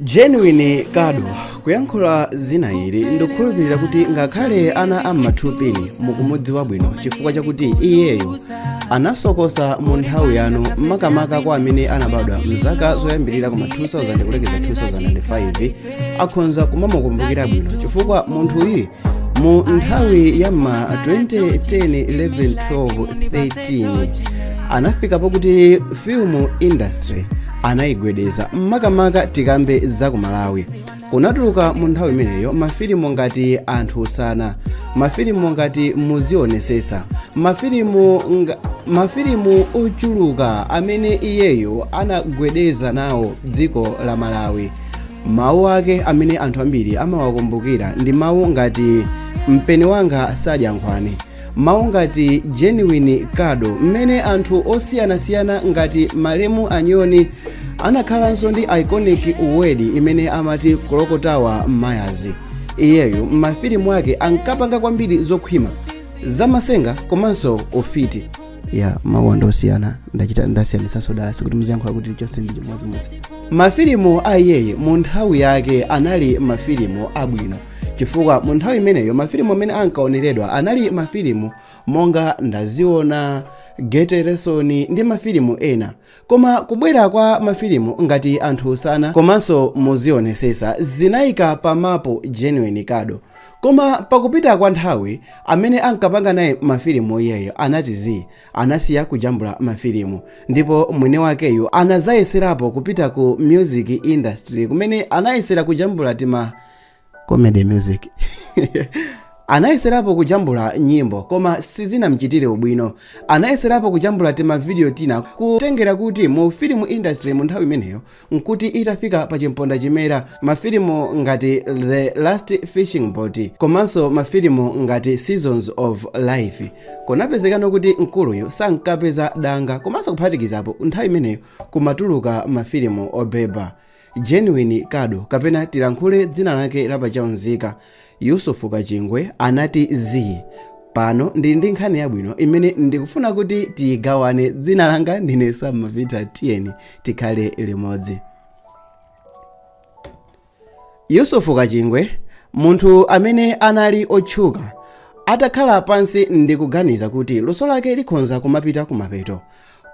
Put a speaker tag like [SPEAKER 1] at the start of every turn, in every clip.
[SPEAKER 1] Genuine Kado kuyankhula zina ili ndikukhulupirira kuti ngakhale ana am'mathupini mukumudziwa bwino chifukwa chakuti iyeyo anasokosa mu nthawi yanu makamaka kwa amene anabadwa mzaka zoyambirira kuma 2000 kulekeza 2005 akhonza kumamukumbukira bwino chifukwa munthuyu mu nthawi ya ma 2010 11 12 13 anafika pokuti film industry anayigwedeza makamaka tikambe za ku Malawi. Kunatuluka mu nthawi imeneyo mafilimu ngati Anthu Osana, mafilimu ngati Muzionesesa, mafilimu ochuluka amene iyeyo anagwedeza nawo dziko la Malawi. Mawu ake amene anthu ambiri amawakumbukira ndi mawu ngati mpeni wanga sadya nkhwani, mawu ngati Genuine Kado mmene anthu osiyanasiyana ngati Malemu Anyoni anakhalanso ndi iconic word imene amati Clocktower Mayazi. Iyeyo m'mafilimu ake ankapanga kwambiri zokhwima zamasenga komanso ufiti ya mawu ndosiyana ndasiyanisaso dala sikuti muziyankhula kuti chonse ndi chimodzi. Mafilimu a iyeyi mu nthawi yake anali mafilimu abwino chifukwa mu nthawi imeneyo mafilimu amene ankaoneredwa anali mafilimu monga Ndaziona, Gete Lesoni ndi mafilimu ena. Koma kubwera kwa mafilimu ngati Anthu Osana komanso Muzionesesa zinayika pamapo Genuine Kado. Koma pakupita kwa nthawi amene ankapanga naye mafilimu iyeyo anasiya kujambula mafilimu, ndipo mwini wakeyo anazayeserapo kupita ku music industry kumene anayesera kujambula tima comedy music anayeserapo kujambula nyimbo koma sizinamchitire ubwino. Anayeserapo kujambula tema video tina kutengera kuti mu film industry mu nthawi imeneyo nkuti itafika pa chimponda chimera mafilimu ngati The Last Fishing Boat komanso mafilimu ngati Seasons of Life kunapezekano kuti mkuluyo sankapeza danga komanso kuphatikizapo nthawi imeneyo kumatuluka mafilimu obeba. Genuine Kado kapena tilankhule dzina lake lapachaunzika Yusufu Kachingwe anati pano ndi nkhani yabwino imene ndikufuna kuti tigawane. Dzina langa ndine Sam Mavita, tiyeni tikhale limodzi. Yusufu Kachingwe munthu amene anali otchuka atakhala pansi ndikuganiza kuti luso lake likhonza kumapita kumapeto.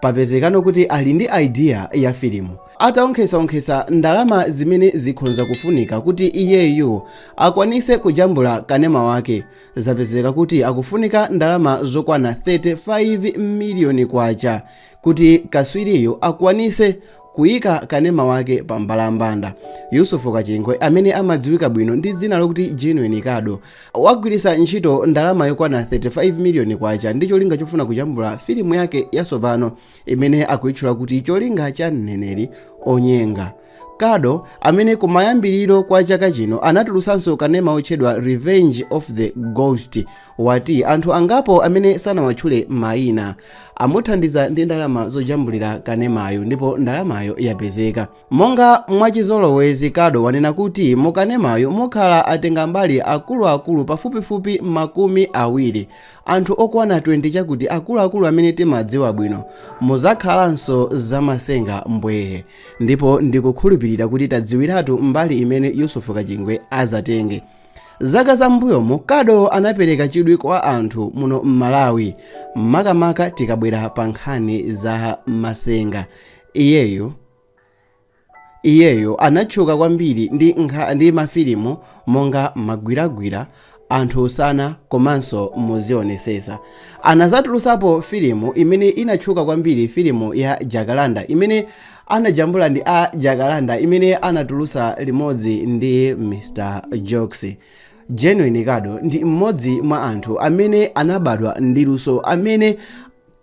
[SPEAKER 1] Papezekano kuti ali ndi idea ya filimu ataonkhesa ndalama zimene zikhonza kufunika kuti iyeyu akwanise kujambula kanema wake. Zapezeka kuti akufunika ndalama zokwana 35 miliyoni kwacha kuti kaswiriyo akwanise kuyika kanema wake pa mbalambanda. Yusufu Kachingwe amene amadziwika bwino ndi dzina lokuti Genuine Kado wagwirisa ntchito ndalama yokwana 35 miliyoni kwacha ndi cholinga chofuna kujambula filimu yake yatsopano imene akuyitchula kuti cholinga cha mneneri onyenga. Kado amene kumayambiriro kwa chaka chino anatulusanso kanema otchedwa Revenge of the Ghost wati anthu angapo amene sanawatchule mayina amuthandiza ndi ndalama zojambulira kanemayo ndipo ndalamayo yapezeka. Monga mwachizolowezi Kado wanena kuti mukanemayo mukhala atenga mbali akuluakulu pafupifupi makumi awiri, anthu okwana 20 chakuti akuluakulu amene timadziwa bwino, muzakhalanso zamasenga mbwehe, ndipo ndikukhulupirira kuti tadziwiratu mbali imene Yusufu Kachingwe azatenge. Zaka zambuyomu Kado anapereka chidwi kwa anthu muno m'Malawi makamaka tikabwera pa nkhani za masenga. Iyeyo anatchuka kwambiri ndi mafilimu monga Magwiragwira, Anthu Osana komanso Muzionesesa. Anazatulusapo filimu imene inatchuka kwambiri, filimu ya Jakalanda imene anajambula ndi a Jakalanda imene anatulusa limodzi ndi Mr. Jokes. Genuine Kado ndi mmodzi mwa anthu amene anabadwa ndi luso amene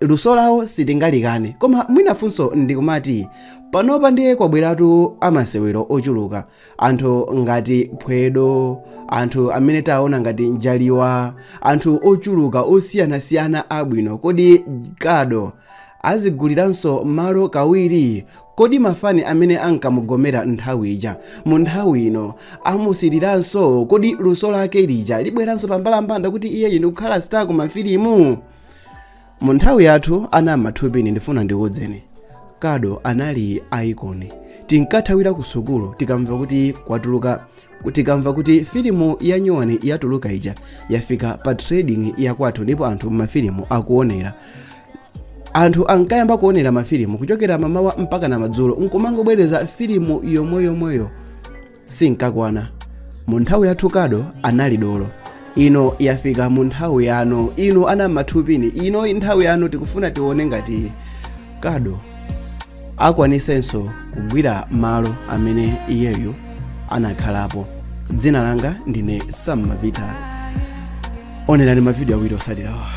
[SPEAKER 1] luso lawo sitingalikane. Koma mwinafunso ndikumati panopa ndiye kwabweratu amasewero ochuluka, anthu ngati Pwedo, anthu amene taona ngati Njaliwa, anthu ochuluka osiyanasiyana abwino. Kodi Kado aziguliranso malo kawiri? Kodi mafani amene ankamugomera nthawi ija mu nthawi ino amusiriranso? Kodi luso lake lija libweranso pa mbalambanda kuti iyeyi ndikukhala star ku mafilimu? Mu nthawi yathu ana amathupini ndifuna ndikuwuzeni Kado anali icon. Tinkathawira ku sukulu tikamva kuti filimu ya nyuwani yatuluka ija yafika pa trading yakwathu ndipo anthu mafilimu akuonera. Anthu ankayamba kuonera mafilimu kuchokera mamawa mpaka na madzulo nkumangobwereza filimu yomweyo sinkakwana. Mu nthawi yathu Kado anali dolo. Ino yafika mu nthawi yano, ino ana mathupini, ino nthawi yano tikufuna tione ngati Kado akwanisenso kugwira malo amene iyeyo anakhalapo. Dzina langa ndine Sam Mapita. Onerani mavidiyo awiri osatirawa.